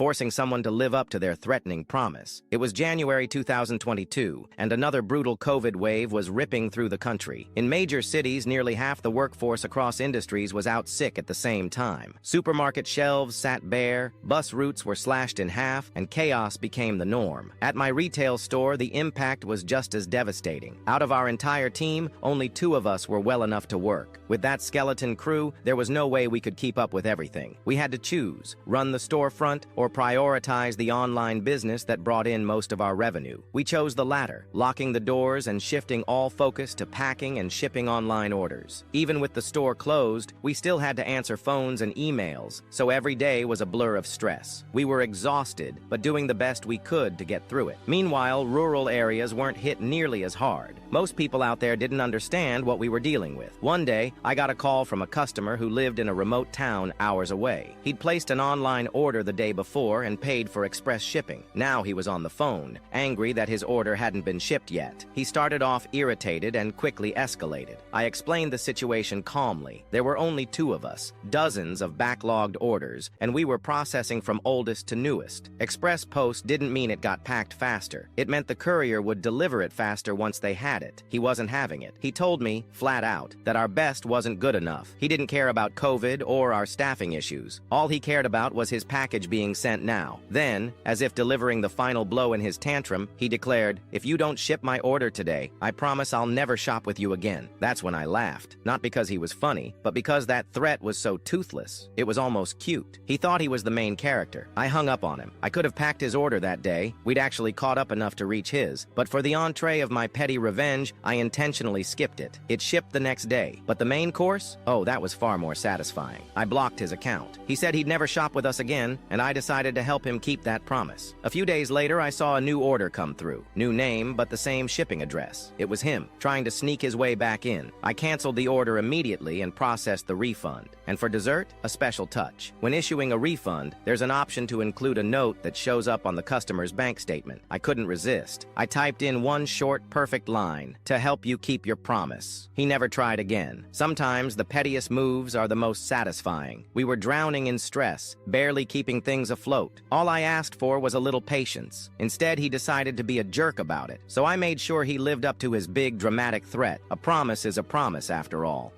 forcing someone to live up to their threatening promise. It was January 2022, and another brutal COVID wave was ripping through the country. In major cities, nearly half the workforce across industries was out sick at the same time. Supermarket shelves sat bare, bus routes were slashed in half, and chaos became the norm. At my retail store, the impact was just as devastating. Out of our entire team, only 2 of us were well enough to work. With that skeleton crew, there was no way we could keep up with everything. We had to choose, run the storefront or prioritize the online business that brought in most of our revenue. We chose the latter, locking the doors and shifting all focus to packing and shipping online orders. Even with the store closed, we still had to answer phones and emails, so every day was a blur of stress. We were exhausted, but doing the best we could to get through it. Meanwhile, rural areas weren't hit nearly as hard. Most people out there didn't understand what we were dealing with. One day, I got a call from a customer who lived in a remote town hours away. He'd placed an online order the day before and paid for express shipping. Now he was on the phone, angry that his order hadn't been shipped yet. He started off irritated and quickly escalated. I explained the situation calmly. There were only 2 of us, dozens of backlogged orders, and we were processing from oldest to newest. Express post didn't mean it got packed faster. It meant the courier would deliver it faster once they had it. He wasn't having it. He told me, flat out, that our best wasn't good enough. He didn't care about COVID or our staffing issues. All he cared about was his package being sent now. Then, as if delivering the final blow in his tantrum, he declared, "If you don't ship my order today, I promise I'll never shop with you again." That's when I laughed. Not because he was funny, but because that threat was so toothless. It was almost cute. He thought he was the main character. I hung up on him. I could have packed his order that day. We'd actually caught up enough to reach his. But for the entree of my petty revenge, I intentionally skipped it. It shipped the next day. But the main course? Oh, that was far more satisfying. I blocked his account. He said he'd never shop with us again, and I decided to help him keep that promise. A few days later, I saw a new order come through. New name, but the same shipping address. It was him, trying to sneak his way back in. I canceled the order immediately and processed the refund. And for dessert, a special touch. When issuing a refund, there's an option to include a note that shows up on the customer's bank statement. I couldn't resist. I typed in one short, perfect line: "To help you keep your promise." He never tried again. Sometimes the pettiest moves are the most satisfying. We were drowning in stress, barely keeping things afloat. All I asked for was a little patience. Instead, he decided to be a jerk about it. So I made sure he lived up to his big, dramatic threat. A promise is a promise, after all.